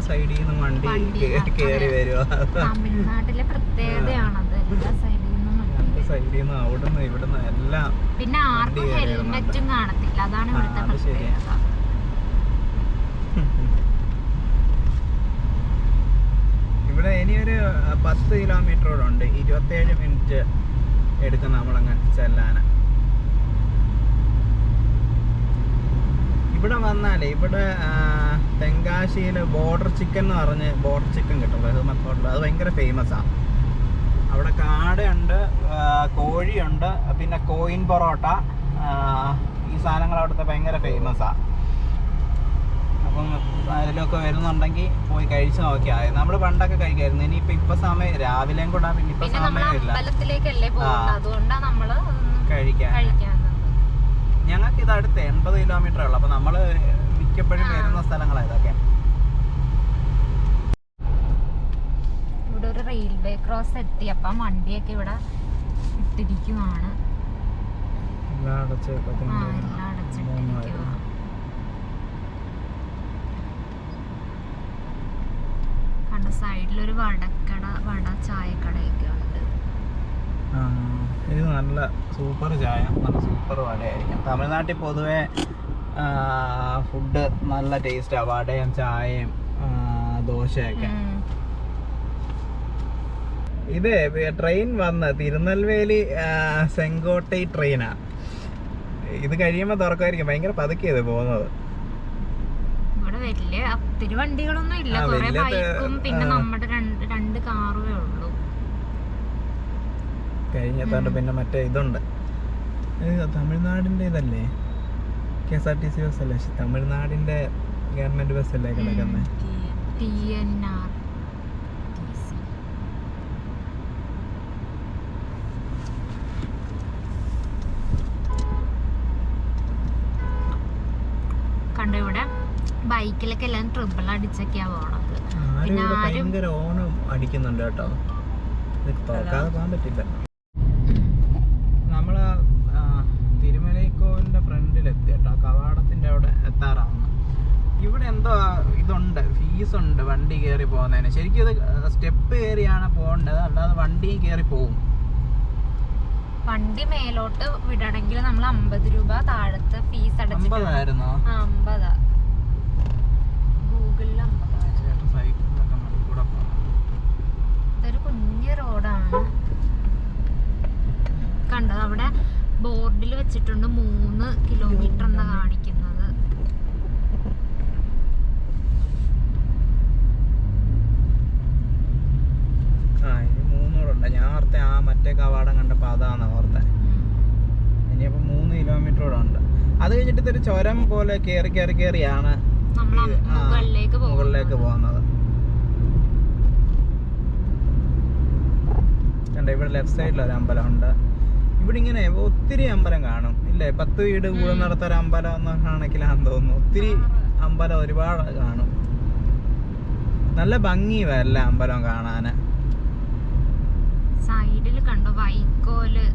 സൈഡിൽ നിന്നും വണ്ടി കയറി വരുവാ. തമിഴ്നാട്ടിലെ പ്രത്യേകതയാണത്. എല്ലാ സൈഡിൽ നിന്ന് അവിടുന്ന് ഇവിടുന്ന് എല്ലാം. പിന്നെ ആർക്കും ഹെൽമെറ്റും കാണത്തില്ല, അതാണ് ഇവിടുത്തെ പ്രത്യേകത. ഇവിടെ ഇനിയൊരു 10 കിലോമീറ്ററോടുണ്ട്, 27 മിനിറ്റ് എടുക്കും നമ്മളങ്ങ് ചെല്ലാൻ. ഇവിടെ വന്നാലേ ഇവിടെ തെങ്കാശിയിൽ ബോർഡർ ചിക്കൻ എന്ന് പറഞ്ഞ് ബോർഡർ ചിക്കൻ കിട്ടും റഹ്മത്ത് ഹോട്ടൽ. അത് ഭയങ്കര ഫേമസാണ്. അവിടെ കാടയുണ്ട്, കോഴിയുണ്ട്, പിന്നെ കോയിൻ പൊറോട്ട, ഈ സാധനങ്ങൾ അവിടുത്തെ ഭയങ്കര ഫേമസാണ്. അപ്പം അതിലൊക്കെ വരുന്നുണ്ടെങ്കിൽ പോയി കഴിച്ച് നോക്കിയാൽ. നമ്മൾ പണ്ടൊക്കെ കഴിക്കായിരുന്നു. ഇനിയിപ്പോൾ സമയം രാവിലെയും കൂടെ, പിന്നെ ഇപ്പം സമയമില്ല കഴിക്കാൻ. ഞങ്ങൾക്ക് ഇത് അടുത്ത് 80 കിലോമീറ്റർ ഉള്ളു. അപ്പം നമ്മൾ മിക്കപ്പോഴും വരുന്ന സ്ഥലങ്ങളാണ് ഇതൊക്കെ. ഇവിടെ ഒരു റെയിൽവേ ക്രോസ് എത്തി. അപ്പം വണ്ടിയൊക്കെ ഇവിടെ ഇട്ടിരിക്കുവാണ്. എല്ലാം അടച്ചിട്ടിരിക്കുക. കണ്ട സൈഡിലൊരു വട ചായക്കടയൊക്കെ ഉണ്ട്. ഇത് നല്ല സൂപ്പർ ചായ, നല്ല സൂപ്പർ വടയായിരിക്കും. തമിഴ്നാട്ടിൽ പൊതുവെ ഫുഡ് നല്ല ടേസ്റ്റാണ്. വടയും ചായയും ദോശയൊക്കെ. ഇത് ട്രെയിൻ വന്ന് തിരുനെൽവേലി സെങ്കോട്ടൈ ട്രെയിനാ. ഇത് കഴിയുമ്പോൾ തുറക്കുമായിരിക്കും. ഭയങ്കര പതുക്കിയത് പോകുന്നത്. ഇവിടെ വലിയ ഒത്തിരി വണ്ടികളൊന്നും ഇല്ല. കുറെ ബൈക്കും പിന്നെ നമ്മുടെ രണ്ട് കാറുമേ ഉള്ളൂ. കഴിഞ്ഞെത്താണ്ട് പിന്നെ മറ്റേ ഇതുണ്ട്, തമിഴ്നാടിന്റെ ഇതല്ലേ, KSRTC ബസ് അല്ലേ, തമിഴ്നാടിന്റെ ഗവൺമെന്റ് ബസ് അല്ലേ കിടക്കുന്നത്. കണ്ടോ ഇവിടെ ബൈക്കിലൊക്കെ എല്ലാം ട്രിപ്പിൾ അടിച്ചൊക്കെയാ പോണത്. ഭയങ്കര ഓണം അടിക്കുന്നുണ്ട് കേട്ടോ. തുറക്കാതെ പോകാൻ പറ്റില്ല. നമ്മള് തിരുമലൈക്കോവിലിന്റെ ഫ്രണ്ടിലെത്തി കേട്ടോ. കവാടത്തിന്റെ അവിടെ എത്താറാവുന്നു. ഇവിടെ എന്തോ ഇതുണ്ട്, ഫീസ് ഉണ്ട് വണ്ടി കയറി പോകുന്നതിന്. ശരിക്കും ഇത് സ്റ്റെപ്പ് കയറിയാണ് പോകേണ്ടത്, അല്ലാതെ വണ്ടിയും കയറി പോകും. വണ്ടി മേലോട്ട് വിടണമെങ്കിൽ നമ്മൾ 50 രൂപ താഴത്തെ ഫീസ് അടച്ചിട്ട്. 50 ഗൂഗിളിൽ 50. ഇതൊരു കുഞ്ഞു റോഡാണ്. കണ്ടത് അവിടെ ബോർഡിൽ വെച്ചിട്ടുണ്ട് 3 കിലോമീറ്റർ എന്നാ കാണിക്കുന്നത്. ഇനി 3 ഉണ്ട്. ഞാൻ ഓർത്തെ ആ മറ്റേ കവാടം കണ്ടപ്പോ അതാണ് ഓർത്തെ. ഇനിയപ്പോ 3 കിലോമീറ്റർ കൂടെ ഉണ്ട്. അത് കഴിഞ്ഞിട്ട് ഇതൊരു ചുരം പോലെ കയറിയാണ് മുകളിലേക്ക് പോകുന്നത്. കണ്ട ഇവിടെ ലെഫ്റ്റ് സൈഡിൽ ഒരു അമ്പലമുണ്ട്. ഇവിടെ ഇങ്ങനെ ഒത്തിരി അമ്പലം കാണും ഇല്ലേ? 10 വീട് കൂടെ നടത്തൊരു അമ്പലം എന്ന കണക്കിലാന്ന് തോന്നുന്നു. ഒത്തിരി അമ്പലം ഒരുപാട് കാണും. നല്ല ഭംഗിയുവാ എല്ലാ അമ്പലവും കാണാന്. സൈഡിൽ കണ്ടോ വൈക്കോല്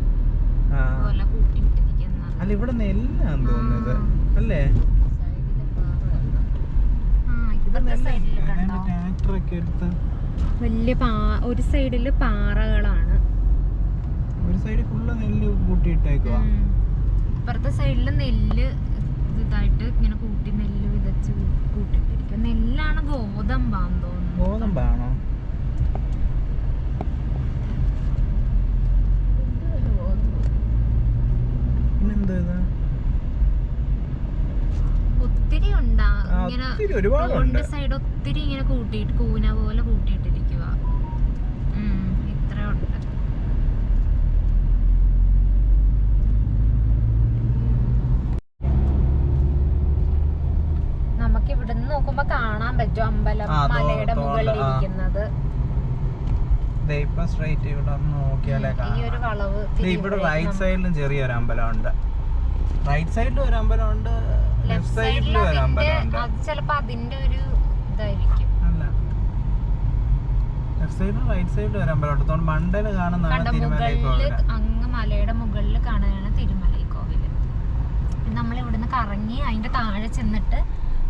പോലെ കൂട്ടിയിട്ടിരിക്കുന്നത്. അല്ല ഇവിടെ നെല്ലാന്ന് തോന്നുന്നത് അല്ലേ? ട്രാക്ടറൊക്കെ എടുത്ത് വലിയ ഒരു സൈഡില് പാറകളാണ്, ഒരു സൈഡിൽ ഫുള്ള് നെല്ല് കൂട്ടിയിട്ടേക്കുവാ. ഇപ്പുറത്തെ സൈഡില് നെല്ല് ഇതായിട്ട് ഇങ്ങനെ കൂട്ടി നെല്ല് വിതച്ച് കൂട്ടിയിട്ടിരിക്കും. നെല്ലാണ് ഗോതമ്പാന്ന് തോന്നുന്നു. ഗോതമ്പാണോ? പിന്നെന്താ ഇത്? ഒത്തിരി ഉണ്ടാ ഇങ്ങനെ റോഡിന്റെ സൈഡ് ഒത്തിരി ഇങ്ങനെ കൂട്ടിയിട്ട് കൂന പോലെ കൂട്ടിയിട്ടിരിക്കുക. ഇത്ര ഉണ്ട്. നമുക്ക് ഇവിടുന്ന് നോക്കുമ്പോ കാണാൻ പറ്റും അമ്പലം മലയുടെ മുകളിൽ ഇരിക്കുന്നത്. ഇവിടെ റൈറ്റ് സൈഡിലും ചെറിയൊരു അമ്പലമുണ്ട്. റൈറ്റ് സൈഡിലും ഒരു അമ്പലമുണ്ട്, ലെഫ്റ്റ് സൈഡിലും ഒരു അമ്പലമുണ്ട്. അത് ചിലപ്പോ അതിന്റെ ഒരു ഇതായിരിക്കും. അല്ല, ലെഫ്റ്റ് സൈഡിലും റൈറ്റ് സൈഡിലും ഒരു അമ്പലമുണ്ട്. അതുകൊണ്ട് മണ്ടയില് കാണുന്നതാണ് തിരുമലൈക്കോവില്. അങ്ങ് മലയുടെ മുകളിൽ കാണുന്നതാണ് തിരുമലൈക്കോവില്. നമ്മൾ ഇവിടുന്ന് കറങ്ങി അതിന്റെ താഴെ ചെന്നിട്ട്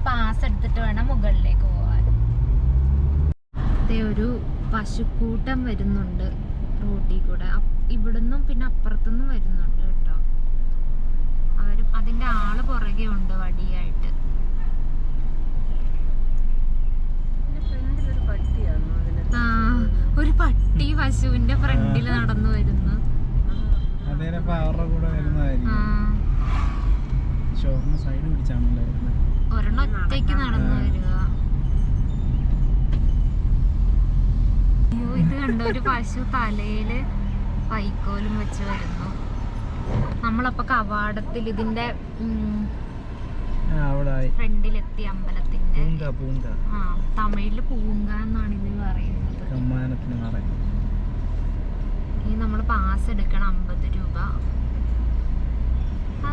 പാസ് എടുത്തിട്ട് വേണം മുകളിലേക്ക് പോവാൻ. ഒരു പശുക്കൂട്ടം വരുന്നുണ്ട് റോട്ടിൽ കൂടെ. ഇവിടുന്നും പിന്നെ അപ്പുറത്തുനിന്നും വരുന്നുണ്ട് കേട്ടോ. അവരും അതിന്റെ ആള് പുറകെ ഉണ്ട് വടിയായിട്ട്. ആ, ഒരു പട്ടി പശുവിന്റെ ഫ്രണ്ടിൽ നടന്നു വരുന്നു. ഒരെണ്ണം ഒറ്റയ്ക്ക് നടന്നു വരിക. അയ്യോ, ഇത് കണ്ടോ, ഒരു പശു തലയില് വൈക്കോലും വെച്ച് വരുന്നു. നമ്മളപ്പോ കവാടത്തിൽ ഇതിന്റെ ഫ്രണ്ടിലെത്തി അമ്പലത്തിന്റെ. ആ, തമിഴില് പൂങ്ക എന്നാണ് ഇത് പറയുന്നത്. ഇനി നമ്മള് പാസ് എടുക്കണം 50 രൂപ.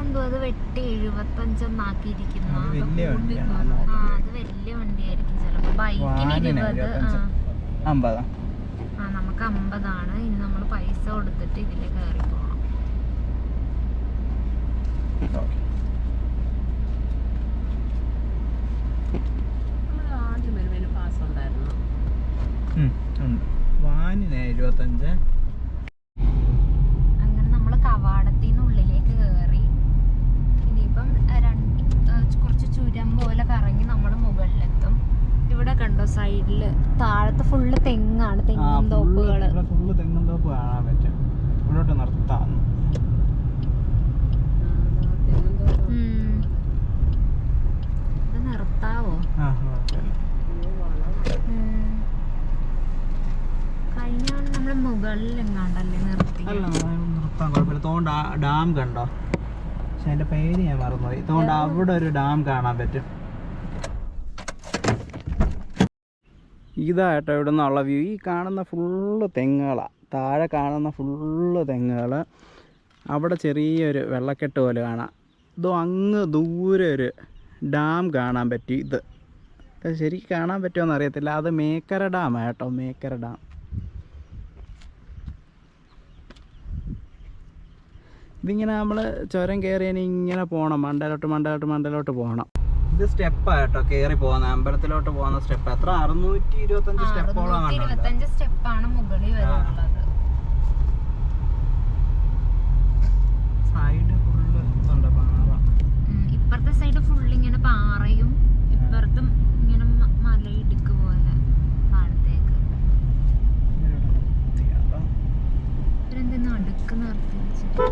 എന്തോ അത് വെട്ടി 75 എന്നാക്കിയിരിക്കുന്നു. അത് വലിയ വണ്ടിയായിരിക്കും ചിലപ്പോ. ബൈക്കിന് 20. ആ, നമുക്ക് 50 ഇനി നമ്മൾ പൈസ കൊടുത്തിട്ട് ഇതില് കയറി പോണം. വാനിന് 75. അങ്ങനെ നമ്മള് കവാടത്തിന്ന് ഉള്ളിലേക്ക് കയറി. ഇനിയിപ്പം കുറച്ച് ചുരം പോലെ കറങ്ങി നമ്മൾ മുകളിലെത്തും. ഇവിടെ കണ്ടോ സൈഡില് താഴത്ത് ഫുള്ള് തെങ്ങാണ്, തെങ്ങും തോപ്പുകള്. ഫുള്ള് തെങ്ങും തോപ്പ് കാണാൻ പറ്റും. ഇവിടോട്ട് നിർത്താം. ഇത് നിർത്താവോ? കഴിഞ്ഞ നമ്മള് മുകളിൽ എങ്ങാണ്ടല്ലേ നിർത്തി. നിർത്താൻ കുഴപ്പമില്ല. തോണ്ട ഡാം കണ്ടോ? പക്ഷെ അതിന്റെ പേര് ഞാൻ മറന്നുപോയി. തോണ്ട അവിടെ ഒരു ഡാം കാണാൻ പറ്റും. ഇതായിട്ടോ ഇവിടെ നിന്നുള്ള വ്യൂ. ഈ കാണുന്ന ഫുള്ള് തെങ്ങുകളാണ്. താഴെ കാണുന്ന ഫുള്ള് തെങ്ങുകൾ. അവിടെ ചെറിയൊരു വെള്ളക്കെട്ട് പോലെ കാണാം. ഇതോ അങ്ങ് ദൂരെ ഒരു ഡാം കാണാൻ പറ്റി. ഇത് ശരിക്കും കാണാൻ പറ്റുമോയെന്ന് അറിയത്തില്ല. അത് മേക്കര ഡാമാണ് കേട്ടോ, മേക്കര ഡാം. ഇതിങ്ങനെ നമ്മൾ ചുരം കയറിയാൽ ഇങ്ങനെ പോകണം, മണ്ടയിലോട്ട് പോകണം. ഇത് സ്റ്റെപ്പായിട്ടോ കയറി പോകുന്ന അമ്പലത്തിലോട്ട് പോകുന്ന സ്റ്റെപ്പ്. എത്ര 625 സ്റ്റെപ്പോളം. 625 സ്റ്റെപ്പാണ് മുകളിൽ വരെ ഉള്ളത്. സൈഡ് ഫുള്ള് പാറ. ഇപ്പുറത്തെ സൈഡ് ഫുള്ള് ഇങ്ങനെ പാറയും ഇപ്പുറത്തും ഇങ്ങനെ മലയിടുക്ക് പോലെ താഴത്തേക്ക്. ഇവരെന്തെന്ന് അടുക്ക് നിർത്തി വെച്ചിട്ട്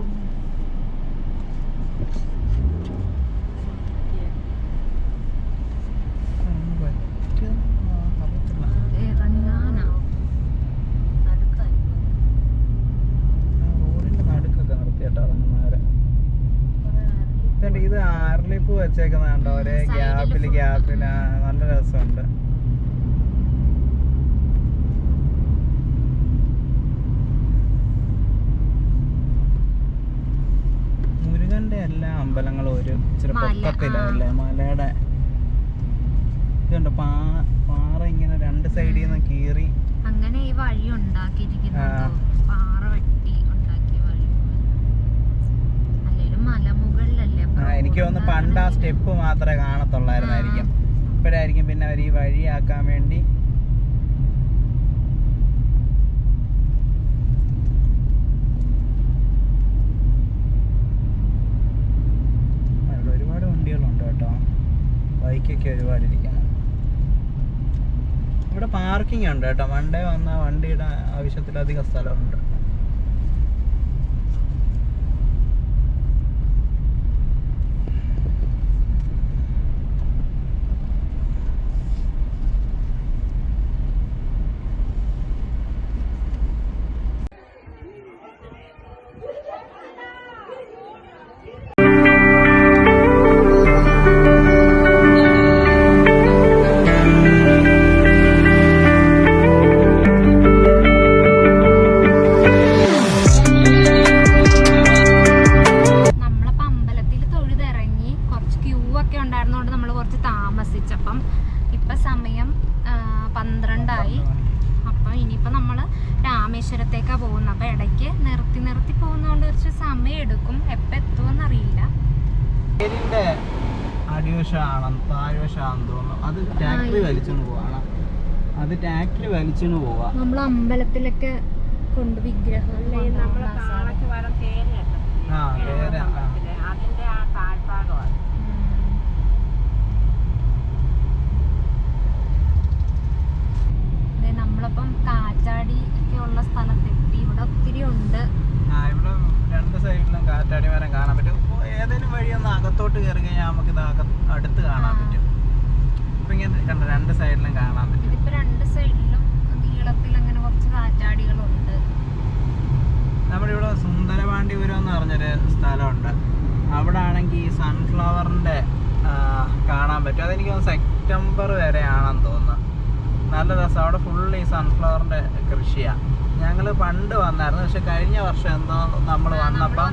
ഇത് ആർലിപ്പ് വെച്ചേക്കുന്നുണ്ടോ ഒരേ ഗ്യാപ്പില്. നല്ല രസമുണ്ട്. മുരുകന്റെ എല്ലാ അമ്പലങ്ങളും ഒരു ഇച്ചിരി പൊക്കത്തിലല്ലേ, മലയുടെ ഇതുണ്ട്. പാറ ഇങ്ങനെ രണ്ട് സൈഡിൽ നിന്ന് കീറി അങ്ങനെ ഈ വഴി ഉണ്ടാക്കിയിരിക്കുന്നത്. പാറ വെട്ടി ഉണ്ടാക്കിയ വഴി. അല്ലേലും മലമുകളിലല്ലേ. എനിക്ക് തോന്നുന്നു പണ്ട് ആ സ്റ്റെപ്പ് മാത്രമേ കാണത്തുള്ളായിരുന്നായിരിക്കും. ഇപ്പോഴായിരിക്കും പിന്നെ അവർ ഈ വഴിയാക്കാൻ വേണ്ടി. അവിടെ ഒരുപാട് വണ്ടികളുണ്ട് കേട്ടോ. ബൈക്കൊക്കെ ഒരുപാട് ഇരിക്കണം. ഇവിടെ പാർക്കിംഗ് ഉണ്ട് കേട്ടോ. വണ്ടേ വന്ന വണ്ടിയുടെ ആവശ്യത്തിലധികം സ്ഥലമുണ്ട്. രാമേശ്വരത്തേക്കാണ് പോകുന്നത്. അപ്പോൾ ഇടയ്ക്ക് നിർത്തി പോകുന്നതുകൊണ്ട് കുറച്ച് സമയം എടുക്കും. എപ്പോൾ എത്തുമെന്ന് അറിയില്ല. അടിവശമാണെന്ന് താഴ്വശമാണെന്ന് തോന്നുന്നു. അത് ടാക്ടറി വലിച്ചോണ്ട് പോവാണ്. അത് ട്രാക്ടർ വലിച്ചിന് പോവാ. നമ്മൾ അമ്പലത്തിലൊക്കെ കൊണ്ട് വിഗ്രഹം നമ്മളിപ്പം കാറ്റാടി ഒക്കെ ഉള്ള സ്ഥലത്തെത്തി. ഇവിടെ ഒത്തിരി ഉണ്ട്. ഇവിടെ രണ്ട് സൈഡിലും കാറ്റാടി മരം കാണാൻ പറ്റും. ഏതെങ്കിലും വഴി ഒന്ന് അകത്തോട്ട് കയറി കഴിഞ്ഞാൽ നമുക്ക് ഇത് അടുത്ത് കാണാൻ പറ്റും. ഇപ്പൊ ഇങ്ങനെ കണ്ട രണ്ട് സൈഡിലും കാണാൻ പറ്റും. ഇതിപ്പോ രണ്ട് സൈഡിലും നീളത്തിൽ അങ്ങനെ കുറച്ച് കാറ്റാടികളുണ്ട്. നമ്മുടെ ഇവിടെ സുന്ദരപാണ്ഡിപുരം എന്ന് പറഞ്ഞൊരു സ്ഥലമുണ്ട്. അവിടെ ആണെങ്കിൽ സൺഫ്ലവറിന്റെ കാണാൻ പറ്റും. അതെനിക്ക് സെപ്റ്റംബർ വരെ ആണെന്ന് തോന്നുന്നു. നല്ല രസം. അവിടെ ഫുള്ള് ഈ സൺഫ്ലവറിന്റെ കൃഷിയാണ്. ഞങ്ങൾ പണ്ട് വന്നായിരുന്നു, പക്ഷെ കഴിഞ്ഞ വർഷം എന്തോ നമ്മൾ വന്നപ്പം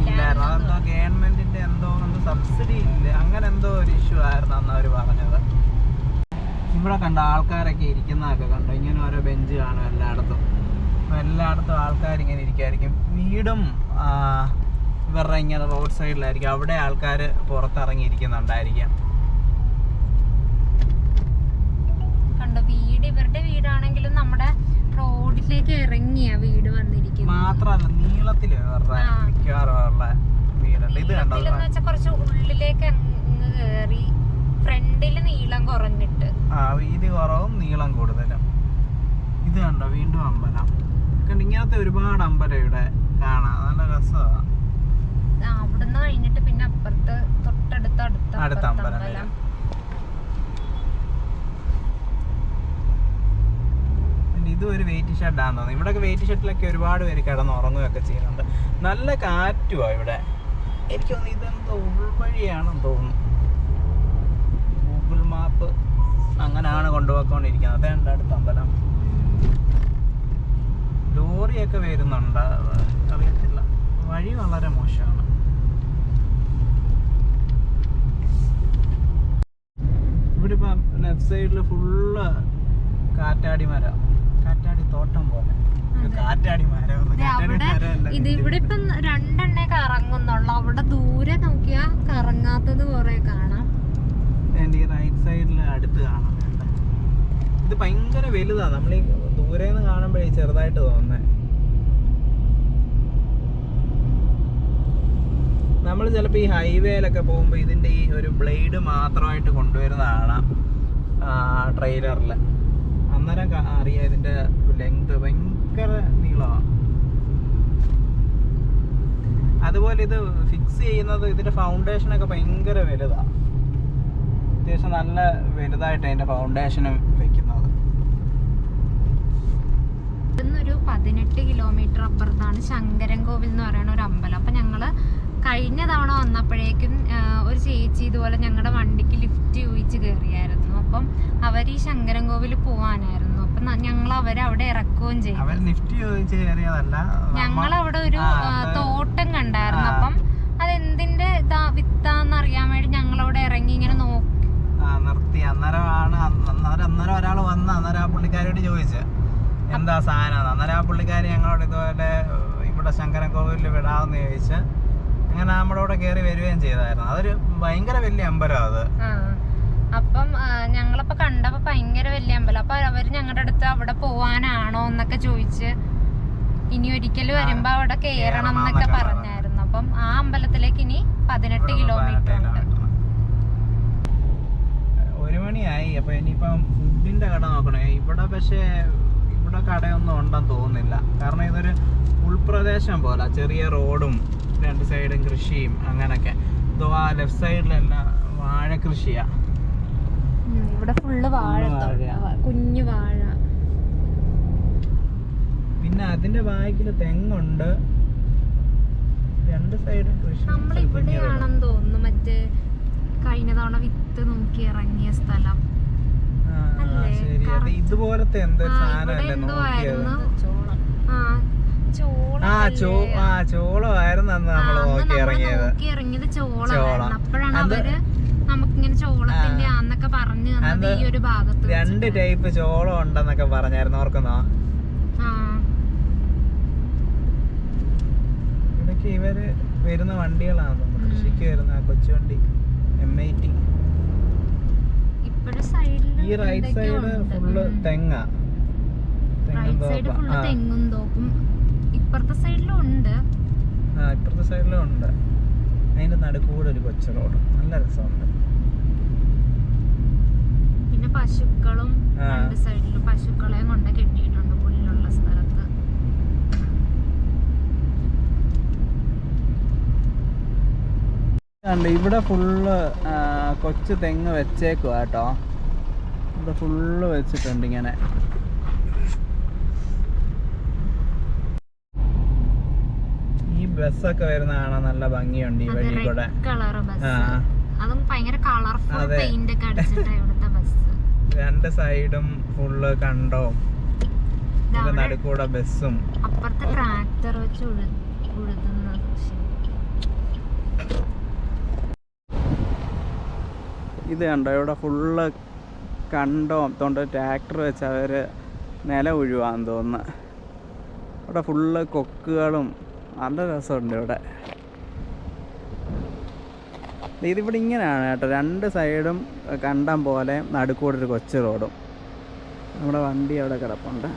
ഇല്ലായിരുന്നു. അതെന്തോ ഗവൺമെന്റിന്റെ എന്തോ സബ്സിഡി ഇല്ല, അങ്ങനെ എന്തോ ഒരു ഇഷ്യൂ ആയിരുന്നു അന്ന് അവർ പറഞ്ഞത്. ഇവിടെ കണ്ട ആൾക്കാരൊക്കെ ഇരിക്കുന്നതൊക്കെ കണ്ടോ. ഇങ്ങനെ ഓരോ ബെഞ്ച് കാണും എല്ലായിടത്തും. അപ്പോൾ എല്ലായിടത്തും ആൾക്കാർ ഇങ്ങനെ ഇരിക്കുമായിരിക്കും. വീടും ഇവരുടെ ഇങ്ങനെ റോഡ് സൈഡിലായിരിക്കും. അവിടെ ആൾക്കാർ പുറത്തിറങ്ങിയിരിക്കുന്നുണ്ടായിരിക്കാം. വീട് ഇവരുടെ വീടാണെങ്കിലും നമ്മുടെ റോഡിലേക്ക് ഇറങ്ങിയ വീട് വന്നിരിക്കുന്നു. മാത്രല്ല നീളത്തില് മിക്കവാറുള്ള വീടുണ്ട്. ഇത് കണ്ടോ, കുറച്ച് ഉള്ളിലേക്ക് കേറി ഫ്രണ്ടില് നീളം കുറഞ്ഞിട്ട് വീതി കുറവും നീളം കൂടുതലും. ഇത് കണ്ടോ വീണ്ടും അമ്പലം. ഇങ്ങനത്തെ ഒരുപാട് അമ്പലം ഇവിടെ കാണാം. നല്ല രസമാണ്. അവിടുന്ന് കഴിഞ്ഞിട്ട് പിന്നെ അപ്പുറത്ത് തൊട്ടടുത്ത അമ്പലം. ഇത് ഒരു വെയിറ്റ് ഷെഡാന്ന് തോന്നുന്നു. ഇവിടെയൊക്കെ വെയിറ്റ് ഷെഡിലൊക്കെ ഒരുപാട് പേര് കിടന്ന് ഉറങ്ങുകയൊക്കെ ചെയ്യുന്നുണ്ട്. നല്ല കാറ്റുവാ ഇവിടെ. എനിക്ക് തോന്നുന്നു ഇതെന്തോ ഉൾവഴിയാണെന്ന് തോന്നുന്നു. ഗൂഗിൾ മാപ്പ് അങ്ങനെയാണ് കൊണ്ടുപോയിക്കൊണ്ടിരിക്കുന്നത്. അതേണ്ട അടുത്ത അമ്പലം. ലോറിയൊക്കെ വരുന്നുണ്ട്, അറിയത്തില്ല. വഴി വളരെ മോശമാണ്. ഇവിടെ ഇപ്പം ലെഫ്റ്റ് സൈഡിൽ ഫുള്ള് കാറ്റാടി മരം, കാറ്റാടി തോട്ടം പോലെ. കാറ്റാടി മരം ഇതിവിടെ ഇപ്പം രണ്ടെണ്ണേ കറങ്ങുന്നുള്ളു. അവിടെ ദൂരെ നോക്കിയാ കറങ്ങാത്തത് കുറെ കാണാം. ഈ റൈറ്റ് സൈഡിൽ അടുത്ത് കാണാൻ. ഇത് ഭയങ്കര വലുതാ. നമ്മൾ ഈ ദൂരെ നിന്ന് കാണുമ്പോഴേ ചെറുതായിട്ട് തോന്നുന്നേ. നമ്മൾ ചിലപ്പോൾ ഈ ഹൈവേയിലൊക്കെ പോകുമ്പോൾ ഇതിൻ്റെ ഈ ഒരു ബ്ലേഡ് മാത്രമായിട്ട് കൊണ്ടുവരുന്ന കാണാം ട്രെയിലറിൽ. അന്നേരം അറിയാം ഇതിൻ്റെ ലെങ്ത് ഭയങ്കര നീളമാണ്. അതുപോലെ ഇത് ഫിക്സ് ചെയ്യുന്നത്, ഇതിൻ്റെ ഫൗണ്ടേഷനൊക്കെ ഭയങ്കര വലുതാണ്. അത്യാവശ്യം നല്ല വലുതായിട്ട് അതിൻ്റെ ഫൗണ്ടേഷനും വെക്കുന്നത്. ഇവിടുന്നൊരു 18 കിലോമീറ്റർ അപ്പുറത്താണ് ശങ്കരൻകോവിൽ എന്ന് പറയുന്ന ഒരു അമ്പലം. അപ്പം ഞങ്ങൾ കഴിഞ്ഞ തവണ വന്നപ്പോഴേക്കും ഒരു ചേച്ചി ഇതുപോലെ ഞങ്ങളുടെ വണ്ടിക്ക് ലിഫ്റ്റ് ചോദിച്ച് കയറിയായിരുന്നു. അപ്പം അവർ ഈ ശങ്കരൻകോവിൽ പോവാനായിരുന്നു. അപ്പം ഞങ്ങൾ അവരവിടെ ഇറക്കുകയും ചെയ്തു. ഞങ്ങളവിടെ ഒരു തോട്ടം കണ്ടായിരുന്നു. അപ്പം അതെന്തിന്റെ വിത്താന്ന് അറിയാൻ വേണ്ടി ഞങ്ങളവിടെ ഇറങ്ങി ഇങ്ങനെ നോക്കി നിർത്തി. അന്നേരം ഒരാൾ വന്ന് അന്നേരം ആ പുള്ളിക്കാരോട് ചോദിച്ചു എന്താ സാധനം. അന്നേരം ആ പുള്ളിക്കാരി ഞങ്ങളോട് ഇതുപോലെ ഇവിടെ ശങ്കരൻകോവിലിൽ വിടാമെന്ന് ചോദിച്ച് അങ്ങനെ നമ്മുടെ കൂടെ കയറി വരികയും ചെയ്തായിരുന്നു. അതൊരു ഭയങ്കര വലിയ അമ്പലം അത്. അപ്പം ഞങ്ങളപ്പോ കണ്ടപ്പോ ഭയങ്കര വലിയ അമ്പലം. അപ്പൊ അവര് ഞങ്ങളുടെ അടുത്ത് അവിടെ പോവാനാണോ എന്നൊക്കെ ചോദിച്ച് ഇനി ഒരിക്കൽ വരുമ്പോ അവിടെ കയറണം എന്നൊക്കെ പറഞ്ഞായിരുന്നു. അപ്പം ആ അമ്പലത്തിലേക്ക് ഇനി 18 കിലോമീറ്റർ ഉണ്ട്. 1 മണിയായി. അപ്പൊ ഇനിയിപ്പം ഫുഡിന്റെ കട നോക്കണേ. ഇവിടെ പക്ഷേ ഇവിടെ കടയൊന്നും ഉണ്ടെന്ന് തോന്നുന്നില്ല. കാരണം ഇതൊരു ഉൾപ്രദേശം പോലെ, ചെറിയ റോഡും രണ്ട് സൈഡും കൃഷിയും അങ്ങനൊക്കെ. ഇതോ ആ ലെഫ്റ്റ് സൈഡിലെല്ലാം വാഴ കൃഷിയാ. ഇവിടെ ഫുള്ള് വാഴ, കുഞ്ഞു വാഴ. പിന്നെ അതിന്റെ ബാക്കില് തെങ്ങുണ്ട്. രണ്ട് സൈഡും കൃഷി. നമ്മളിവിടെയാണെന്ന് തോന്നുന്നു മറ്റേ കഴിഞ്ഞ തവണ വിത്ത് നോക്കി ഇറങ്ങിയ സ്ഥലം. ഇതുപോലത്തെ എന്തോ സാധനമല്ലേ നോക്കിയത്. ചോളമായിരുന്നു അന്ന് നമ്മൾ നോക്കി ഇറങ്ങിയത്. ചോളം. അപ്പോഴാണ് അവര് നമുക്കിങ്ങനെ ചോളത്തിന്റെ ആന്നൊക്കെ പറഞ്ഞു തന്നത് ഈ ഒരു ഭാഗത്ത്. 2 ടൈപ്പ് ചോളം ഉണ്ടെന്നൊക്കെ പറഞ്ഞായിരുന്നു, ഓർക്കുന്നോ? ഇതൊക്കെ ഇവര് വരുന്ന വണ്ടികളാണ് കൃഷിക്ക് വരുന്ന കൊച്ചുവണ്ടി MIT. ഇപ്പൊ ഇപ്പോഴും സൈഡിൽ ഈ റൈറ്റ് സൈഡ് ഫുള്ള് തെങ്ങാ. റൈറ്റ് സൈഡ് ഫുള്ള് തെങ്ങും തോപ്പും. ഇപ്പുറത്തെ സൈഡിലും ഉണ്ട്. ഇപ്പുറത്തെ സൈഡിലും ഉണ്ട്. അതിന്റെ നടുക്കൂടെ ഒരു കൊച്ചു റോഡ്, നല്ല രസമുണ്ട്. പിന്നെ പശുക്കളും രണ്ട് സൈഡിലും പശുക്കളെയും കൊണ്ട് കെട്ടിയിട്ടുണ്ട് പുല്ലുള്ള സ്ഥലത്ത്. ഇവിടെ ഫുള്ള് കൊച്ചു തെങ്ങ് വെച്ചേക്കുവാ കേട്ടോ. ഇവിടെ ഫുള്ള് വെച്ചിട്ടുണ്ട് ഇങ്ങനെ. ഈ ബസ്സൊക്കെ വരുന്ന കാണാൻ നല്ല ഭംഗിയുണ്ട് ഈ വഴി കൂടെ. അതും ഭയങ്കര കളർഫുൾ പെയിന്റ് ഒക്കെ അടിച്ചിട്ടാ ഇവിടുത്തെ ബസ്. രണ്ട് സൈഡും ഫുള്ള് കണ്ടോ, നടുക്കൂടെ ബസ്സും. അപ്പുറത്തെ ട്രാക്ടർ വെച്ച് ഉഴുതുന്നത്. ഇത് കണ്ടോ, ഇവിടെ ഫുള്ള് കണ്ടോ തൊണ്ട് ട്രാക്ടർ വെച്ച് അവര് നില ഉഴുവാന്ന് തോന്നുന്നു. ഇവിടെ ഫുള്ള് കൊക്കുകളും നല്ല രസമുണ്ട് ഇവിടെ. ഇതിവിടെ ഇങ്ങനെയാണ് കേട്ടോ, രണ്ട് സൈഡും കണ്ടം പോലെ നടുക്കൂടെ ഒരു കൊച്ചു റോഡും. നമ്മുടെ വണ്ടി അവിടെ കിടപ്പുണ്ട്.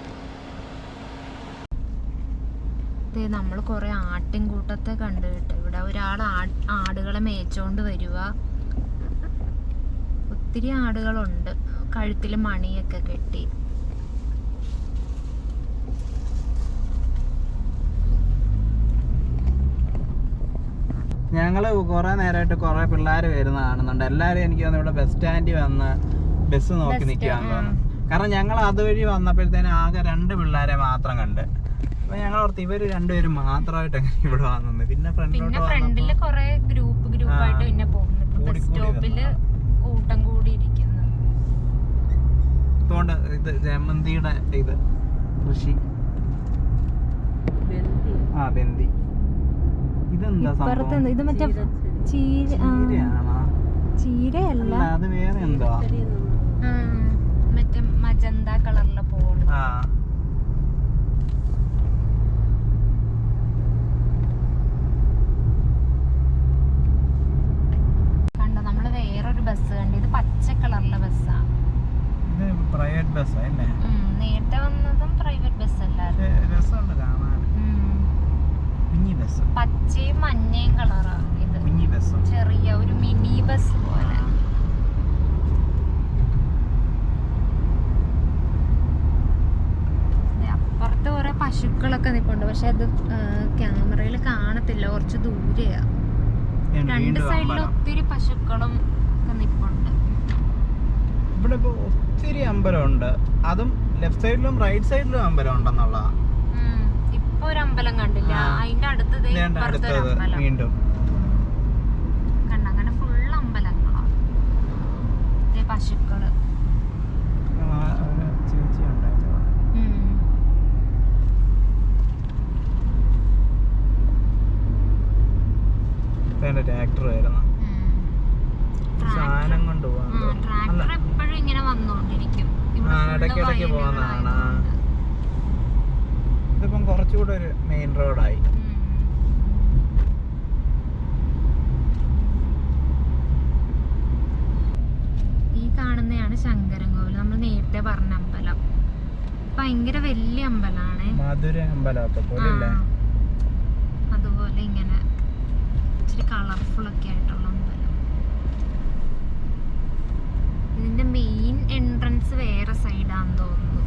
നമ്മൾ കുറെ ആട്ടിൻകൂട്ടത്തെ കണ്ടു കേട്ടോ. ഇവിടെ ഒരാൾ ആടുകളെ മേച്ചോണ്ട് വരുക. ഒത്തിരി ആടുകളുണ്ട്, കഴുത്തിൽ മണിയൊക്കെ കെട്ടി. ഞങ്ങള് കുറെ നേരമായിട്ട് കുറെ പിള്ളേർ വരുന്ന കാണുന്നുണ്ട്. എല്ലാരും എനിക്ക് തോന്നുന്നു ഇവിടെ ബസ് സ്റ്റാൻഡിൽ വന്ന് ബസ് നോക്കി നിൽക്കുകയാണെന്ന് തോന്നുന്നു. കാരണം ഞങ്ങൾ അതുവഴി വന്നപ്പോഴത്തേനും ആകെ 2 പിള്ളേരെ മാത്രം കണ്ട്. അപ്പൊ ഞങ്ങൾ ഓർത്ത് ഇവര് രണ്ടുപേരും മാത്രമായിട്ട് ഇവിടെ വന്നത്. പിന്നെ ഫ്രണ്ടില് കുറെ ഗ്രൂപ്പായിട്ട് പിന്നെ പോകുന്നു. ബസ് സ്റ്റോപ്പില് കൂട്ടം കൂടി ഇരിക്കുന്നു. ഇത് ജമന്തിയുടെ ഇത് കൃഷി. ബന്ദി. ഇതെന്താ സംഭവം? ഇത് മറ്റേ ചീരയല്ല, അത് വേറെ എന്തോ മറ്റേ മജന്ത കളറിലെ പോണ്. കണ്ടോ, നമ്മള് വേറൊരു ബസ് കണ്ടു. ഇത് പച്ച കളറിലെ ബസ്സാ. പ്രൈവറ്റ് ബസ് അല്ലേ? നേരത്തെ വന്നതും പ്രൈവറ്റ് ബസ് അല്ലായിരുന്നു. രസമുണ്ട് കാണാൻ. പച്ചയും മഞ്ഞയും കളറാണ് ഇത്. ചെറിയ ഒരു മിനി ബസ് പോലെ. അപ്പുറത്ത് കുറെ പശുക്കളൊക്കെ നിൽപ്പുണ്ട്. പക്ഷെ അത് ക്യാമറയിൽ കാണത്തില്ല, കുറച്ച് ദൂരെയാ. രണ്ട് സൈഡിലും ഒത്തിരി പശുക്കളും ഒക്കെ നിൽപ്പുണ്ട്. ഇവിടെ ഇപ്പൊ ഒത്തിരി അമ്പലമുണ്ട്. അതും ലെഫ്റ്റ് സൈഡിലും റൈറ്റ് സൈഡിലും അമ്പലം ഉണ്ടെന്നുള്ളതാ. ഒരു അമ്പലം കണ്ടില്ല, അതിന്റെ അടുത്തത് വീണ്ടും കണ്ട. അങ്ങനെ ഫുൾ അമ്പലങ്ങളാണ്. പശുക്കള്. ട്രാക്ടർ വരുന്ന സാധനം കൊണ്ടുപോകാൻ. ട്രാക്ടർ എപ്പോഴും ഇങ്ങനെ വന്നോണ്ടിരിക്കും. ഇടയ്ക്കിടയ്ക്ക് പോകുന്നതാണ്. ഇതിപ്പം കുറച്ചുകൂടെ ഒരു മെയിൻ റോഡായി. ഈ കാണുന്നതാണ് ശങ്കരൻകോവിൽ, നമ്മൾ നേരത്തെ പറഞ്ഞ അമ്പലം. ഭയങ്കര വലിയ അമ്പലമാണ്. മധുര അമ്പലമൊക്കെ പോലെ അതുപോലെ ഇങ്ങനെ ഇച്ചിരി കളർഫുൾ ഒക്കെ ആയിട്ടുള്ള അമ്പലം. ഇതിന്റെ മെയിൻ എൻട്രൻസ് വേറെ സൈഡാന്ന് തോന്നുന്നു.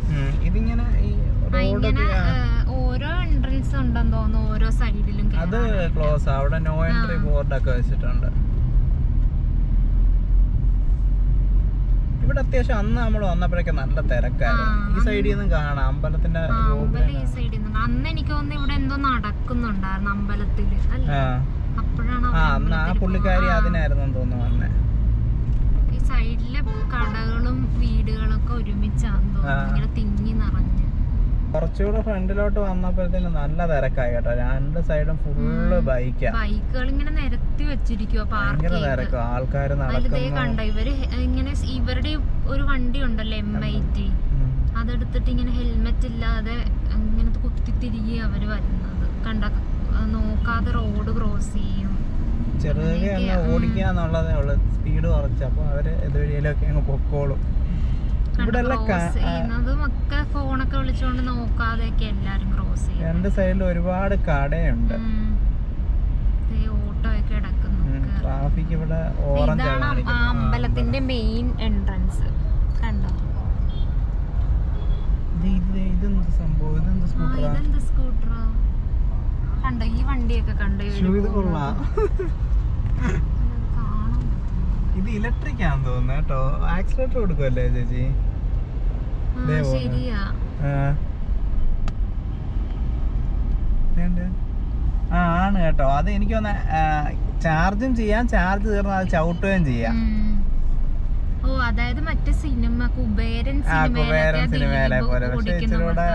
ഇതിങ്ങനെ ഇങ്ങനെ ഓരോ എൻട്രൻസ് ഉണ്ടെന്ന് തോന്നുന്നു, ഓരോ സൈഡിലും. അത് ക്ലോസ്, അവിടെ നോ എൻട്രി ബോർഡൊക്കെ വെച്ചിട്ടുണ്ട്. ഇവിടെ അത്യാവശ്യം അന്ന് നമ്മൾ വന്നപ്പോഴൊക്കെ നല്ല തിരക്കായിരുന്നു. ഈ സൈഡിൽ നിന്നും കാണാം അമ്പലത്തിന്റെ. ഈ സൈഡിൽ നിന്ന് അന്ന് എനിക്ക് തോന്നുന്നു ഇവിടെ എന്തോ നടക്കുന്നുണ്ടായിരുന്നു അമ്പലത്തില്. അപ്പോഴാണ് ആ പുള്ളിക്കാരി അതിനായിരുന്നു തോന്നുന്നു വന്നേ. ഈ സൈഡിലെ കടകളും വീടുകളൊക്കെ ഒരുമിച്ചാന്ന് തോന്നുന്നു, ഇങ്ങനെ തിങ്ങി നിറഞ്ഞ്. കുറച്ചുകൂടെ ഫ്രണ്ടിലോട്ട് വന്നപ്പോഴത്തേനും നല്ല തിരക്കായി കേട്ടോ. രണ്ട് സൈഡും ഫുള്ള് ബൈക്കുകൾ ഇങ്ങനെ നിരത്തി വെച്ചിരിക്കുവോ. ഭയങ്കര തിരക്കാ, ആൾക്കാര് കണ്ട. ഇങ്ങനെ ഇവരുടെ ഒരു വണ്ടി ഉണ്ടല്ലോ MIT, അതെടുത്തിട്ട് ഇങ്ങനെ ഹെൽമെറ്റ് ഇല്ലാതെ ഇങ്ങനത്തെ കുത്തി തിരികെ അവര് വരുന്നത് കണ്ട. നോക്കാതെ റോഡ് ക്രോസ് ചെയ്യും. ചെറുതൊക്കെ അങ്ങ് ഓടിക്കുക എന്നുള്ളതേ ഉള്ളു, സ്പീഡ് കുറച്ച്. അപ്പോൾ അവര് ഇതുവഴിയിലൊക്കെ അങ്ങ് പൊക്കോളും. ഇവിടെ ഫോണൊക്കെ വിളിച്ചോണ്ട് നോക്കാതെയൊക്കെ എല്ലാരും ക്രോസ് ചെയ്യും. രണ്ട് സൈഡിലും ഒരുപാട് കടയുണ്ട്. ഓട്ടോ ഒക്കെ കിടക്കുന്നു. ട്രാഫിക് ഇവിടെ ഓറഞ്ച്. ഇതാണ് ആ അമ്പലത്തിന്റെ മെയിൻ എൻട്രൻസ്. കണ്ടോ ഇതെന്ത് സംഭവം? ഇതെന്ത് സ്കൂട്ടറാ? കണ്ടോ ഈ വണ്ടിയൊക്കെ കണ്ടോ? ഇത് ഇലക്ട്രിക് ആണെന്ന് തോന്നുന്നു കേട്ടോ. ആക്സിലേറ്റർ കൊടുക്കുമല്ലേ ചേച്ചി? ശരിയാ. ആണ് കേട്ടോ. അത് എനിക്ക് ചാർജും ചെയ്യാം, ചാർജ് തീർന്നാൽ അത് ചവിട്ടുകയും ചെയ്യാം. ഓ അതായത് മറ്റേ സിനിമ കുബേരൻ സിനിമയിലെ പോലെ, പക്ഷെ ഇച്ചിരൂടെ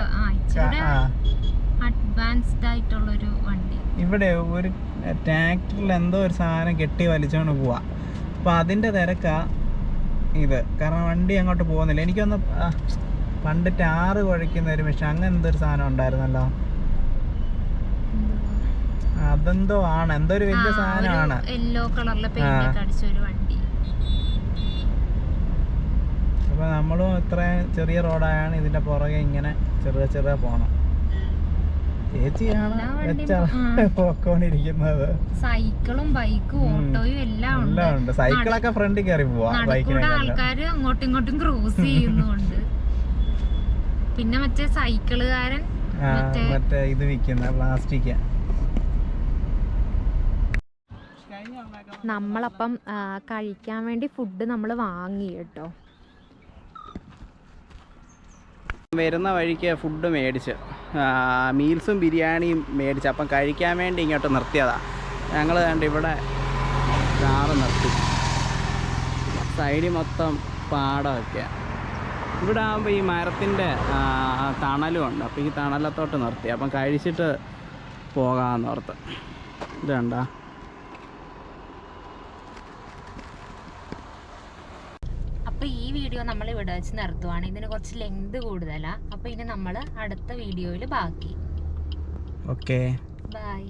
അഡ്വാൻസ്ഡ് ആയിട്ടുള്ളൊരു വണ്ടി. ഇവിടെ ഒരു ട്രാക്ടറിൽ എന്തോ ഒരു സാധനം കെട്ടി വലിച്ചോണ്ട് പോവാ. അപ്പൊ അതിന്റെ തിരക്കാ ഇത്. കാരണം വണ്ടി അങ്ങോട്ട് പോകുന്നില്ല. എനിക്കൊന്ന് പണ്ട് ടാറ് കുഴയ്ക്കുന്ന ഒരു മെഷീൻ അങ്ങനെ എന്തൊരു സാധനം ഉണ്ടായിരുന്നല്ലോ. അതെന്തോ ആണ്, എന്തോ ഒരു വലിയ സാധനമാണ്. യെല്ലോ കളറിലെ പെയിന്റ് ഒക്കെ അടിച്ച ഒരു വണ്ടി. അപ്പൊ നമ്മളും ഇത്ര ചെറിയ റോഡായാണ് ഇതിന്റെ പുറകെ ഇങ്ങനെ ചെറിയ ചെറിയ പോണം. ചേച്ചിയാണ് പോയിക്കൊണ്ടിരിക്കുന്നത്. സൈക്കിളും ബൈക്കും ഓട്ടോയും എല്ലാം ഉണ്ട്. സൈക്കിളൊക്കെ ഫ്രണ്ടിൽ കയറി പോവാ. ബൈക്കിന് ആൾക്കാര് അങ്ങോട്ടും ഇങ്ങോട്ടും ക്രോസ് ചെയ്യുന്നുണ്ട്. പിന്നെ മറ്റേ സൈക്കിളുകാരൻ മറ്റേ ഇത് വിൽക്കുന്ന പ്ലാസ്റ്റിക്. നമ്മളപ്പം കഴിക്കാൻ വേണ്ടി ഫുഡ് നമ്മൾ വാങ്ങി കേട്ടോ. വരുന്ന വഴിക്ക് ഫുഡ് മേടിച്ച് മീൽസും ബിരിയാണിയും മേടിച്ച്. അപ്പം കഴിക്കാൻ വേണ്ടി ഇങ്ങോട്ട് നിർത്തിയതാണ്. ഞങ്ങൾ കണ്ട് ഇവിടെ കാറ് നിർത്തി. സൈഡിൽ മൊത്തം പാടമൊക്കെ. ഇവിടെ ആകുമ്പോൾ ഈ മരത്തിൻ്റെ തണലും ഉണ്ട്. അപ്പോൾ ഈ തണലത്തോട്ട് നിർത്തി. അപ്പം കഴിച്ചിട്ട് പോകാമെന്ന് ഓർത്ത്. ഇത് കണ്ടോ? അപ്പോൾ ഈ വീഡിയോ നമ്മൾ ഇവിടെ വെച്ച് നിർത്തുവാണ്. ഇതിന് കുറച്ച് ലെങ്ത് കൂടുതലാണ്. അപ്പോൾ ഇനി നമ്മൾ അടുത്ത വീഡിയോയിൽ ബാക്കി. Okay, by.